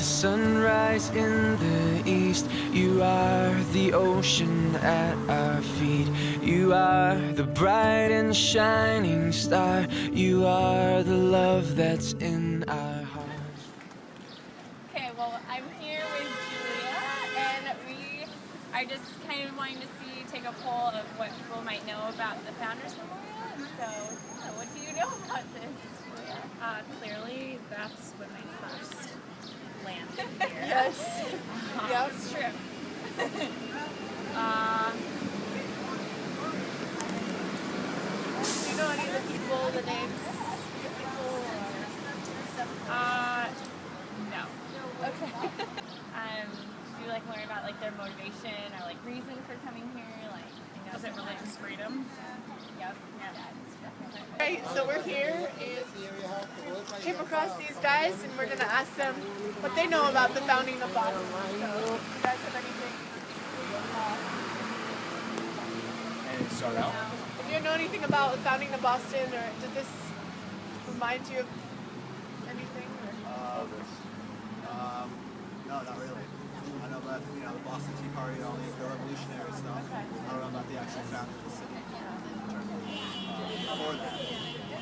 sunrise in the east. You are the ocean at our feet. You are the bright and shining star. You are the love that's in our hearts. Okay, well, I'm here with Julia, and we are just kind of wanting to take a poll of what people might know about the Founders Memorial. And so, what do you know about this, Julia? Clearly, that's when they first landed here. Yes. Yep. It's true. Do you know any of the people, the names? No. Okay. Do you learn about their motivation or reason for coming here? Was it religious freedom? Yep. Yeah. That's definitely right. Right, so we're here and came across these guys, and we're gonna ask them what they know about the founding of Boston. So, you guys have anything? And start out. Do you know anything about the founding of Boston, or does this remind you of anything? No, not really. I know about the Boston Tea Party, all the revolutionary stuff. I don't know about the actual founding of the city. Before that,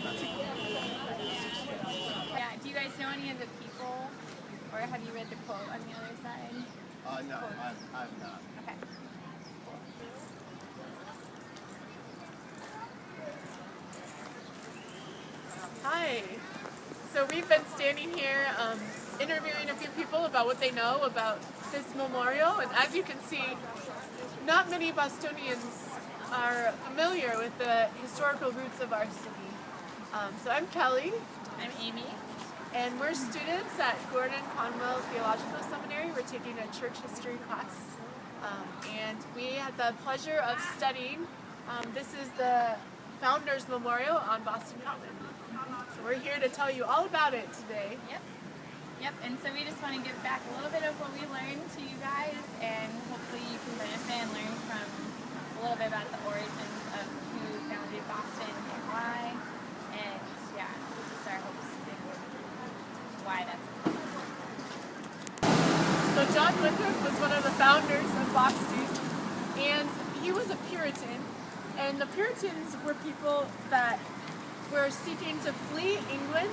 that's it. Yeah. Do you guys know any of the people, or have you read the quote on the other side? No, I'm not. Okay. Hi. So we've been standing here interviewing a few people about what they know about this memorial, and as you can see, not many Bostonians are familiar with the historical roots of our city. So I'm Kelly. I'm Amy. And we're students at Gordon Conwell Theological Seminary. We're taking a church history class. And we had the pleasure of studying. This is the Founders Memorial on Boston Common. So we're here to tell you all about it today. Yep, and so we just want to give back a little bit of what we learned to you guys, and hopefully you can benefit and learn from a little bit about the origins of who founded Boston and why. And yeah, just our hopes and why that's important. So John Winthrop was one of the founders of Boston, and he was a Puritan. And the Puritans were people that were seeking to flee England,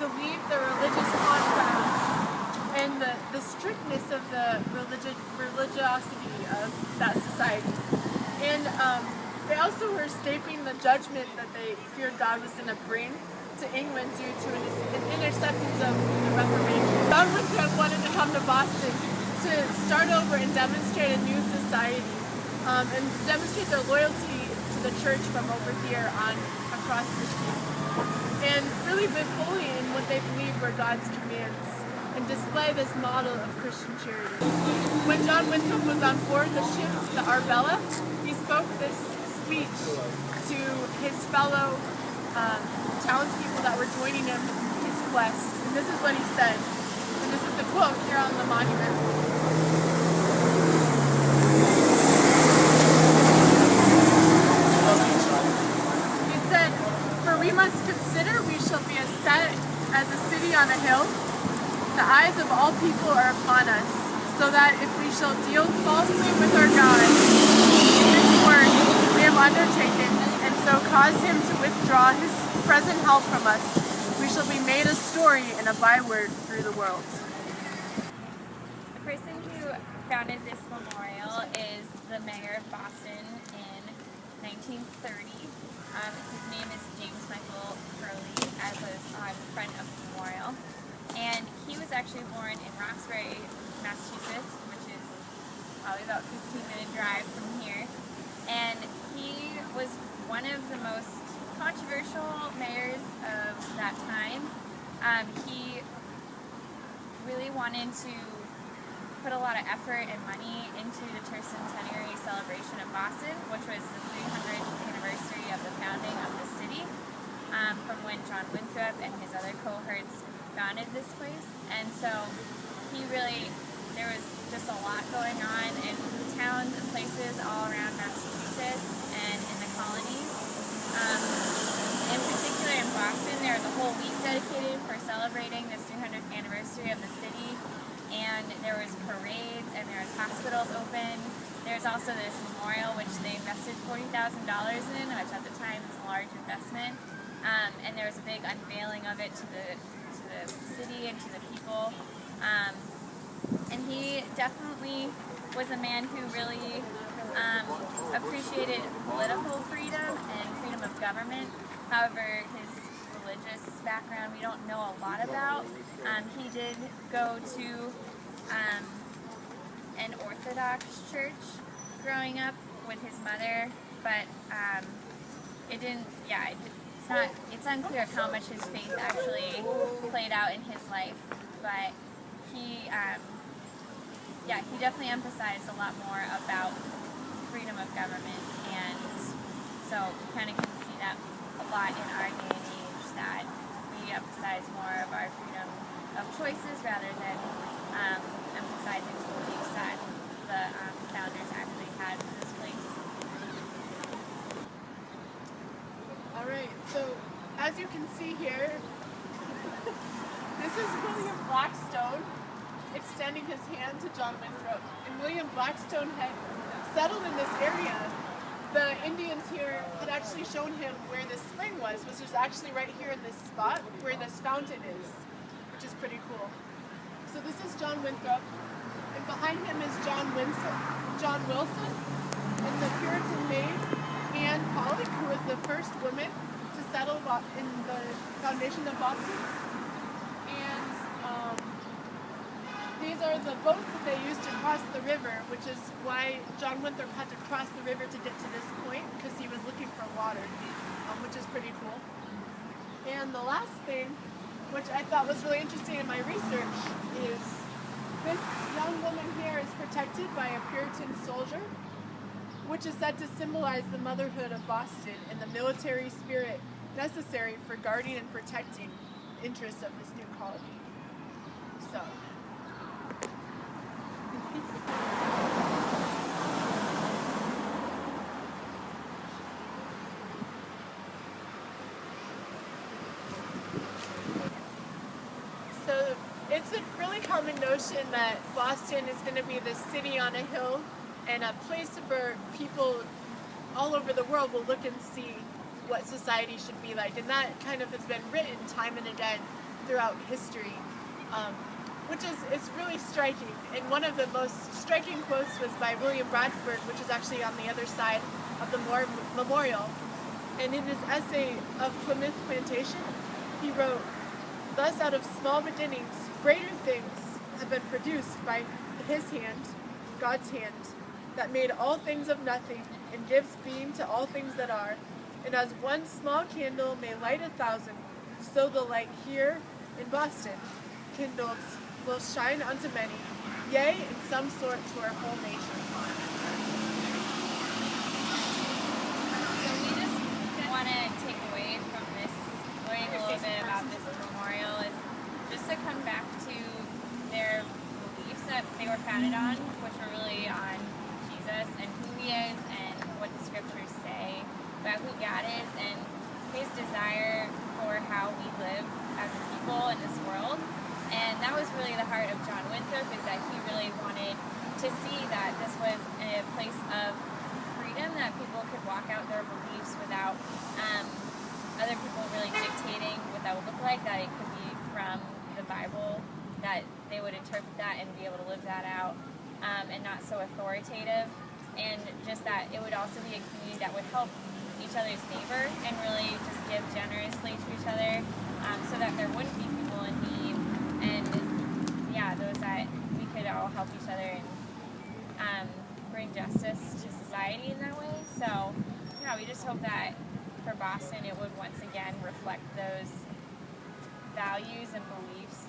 to leave the religious confines and the strictness of the religiosity of that society. And they also were escaping the judgment that they feared God was going to bring to England due to an interceptions of the Reformation. John Winthrop wanted to come to Boston to start over and demonstrate a new society and demonstrate their loyalty to the church from over here on across the sea, and really live fully in what they believe were God's commands and display this model of Christian charity. When John Winthrop was on board the ship, the Arbella, he spoke this speech to his fellow townspeople that were joining him in his quest. And this is what he said, and this is the quote here on the monument. We must consider we shall be set as a city on a hill. The eyes of all people are upon us, so that if we shall deal falsely with our God in this work we have undertaken, and so cause him to withdraw his present help from us, we shall be made a story and a byword through the world. The person who founded this memorial is the mayor of Boston in 1930. His name is James Michael Curley, as was on the front of the memorial. And he was actually born in Roxbury, Massachusetts, which is probably about a 15-minute drive from here. And he was one of the most controversial mayors of that time. He really wanted to put a lot of effort and money into the tercentenary celebration of Boston, which was the 300th anniversary of the founding of the city, from when John Winthrop and his other cohorts founded this place. And so there was just a lot going on in towns and places all around Massachusetts and in the colonies. In particular in Boston, there was a whole week dedicated for celebrating this 300th anniversary of the city. and there was parades, and there was hospitals open. There's also this memorial which they invested $40,000 in, which at the time was a large investment. And there was a big unveiling of it to the city and to the people. And he definitely was a man who really appreciated political freedom and freedom of government. However, his religious background we don't know a lot about. He did go to an Orthodox church growing up with his mother, but it didn't, it's unclear how much his faith actually played out in his life, but he definitely emphasized a lot more about freedom of government, and so we kind of can see that a lot in our day and age, that we emphasize more of our freedom of choices rather than emphasizing the beliefs that the founders actually had for this place. All right, so as you can see here, this is William Blackstone extending his hand to John Winthrop. And William Blackstone had settled in this area. The Indians here had actually shown him where this spring was, which is actually right here in this spot where this fountain is, which is pretty cool. So this is John Winthrop, and behind him is John Wilson, and the Puritan maid, Anne Pollock, who was the first woman to settle in the foundation of Boston. And these are the boats that they used to cross the river, which is why John Winthrop had to cross the river to get to this point, because he was looking for water, which is pretty cool. And the last thing, which I thought was really interesting in my research, is this young woman here is protected by a Puritan soldier, which is said to symbolize the motherhood of Boston and the military spirit necessary for guarding and protecting the interests of this new colony. So. So it's a really common notion that Boston is going to be this city on a hill and a place where people all over the world will look and see what society should be like. And that kind of has been written time and again throughout history, which is it's really striking. And one of the most striking quotes was by William Bradford, which is actually on the other side of the memorial. And in his essay of Plymouth Plantation, he wrote, "Thus out of small beginnings, greater things have been produced by his hand, God's hand, that made all things of nothing, and gives being to all things that are. And as one small candle may light 1,000, so the light here in Boston kindled will shine unto many, yea, in some sort to our whole nation." So we just want to take away from this, learning a little bit about this memorial, is just to come back to their beliefs that they were founded on, which were really on Jesus and who he is and what the scriptures say about who God is and his desire for how we live as a people in this world. And that was really the heart of John Winthrop, is that he really wanted to see that this was a place of freedom, that people could walk out their beliefs without other people really dictating what that would look like, that it could be from the Bible, that they would interpret that and be able to live that out, and not so authoritative, and just that it would also be a community that would help each other's neighbor and really just give generously to each other, so that there wouldn't be people in need, and those that we could all help each other and bring justice to society in that way. So we just hope that for Boston it would once again reflect those values and beliefs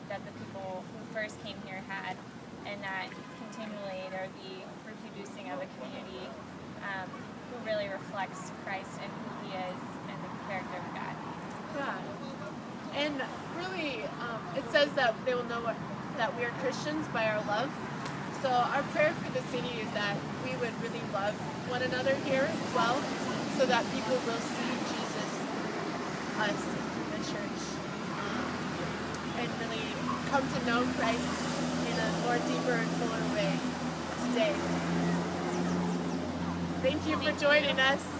that the people who first came here had, and that continually there would be reproducing of a community who really reflects Christ and who he is and the character of God. Yeah. And really, it says that they will know that we are Christians by our love. So our prayer for the city is that we would really love one another here as well, so that people will see Jesus, us, the church, and really come to know Christ in a more deeper and fuller way today. Thank you for joining us.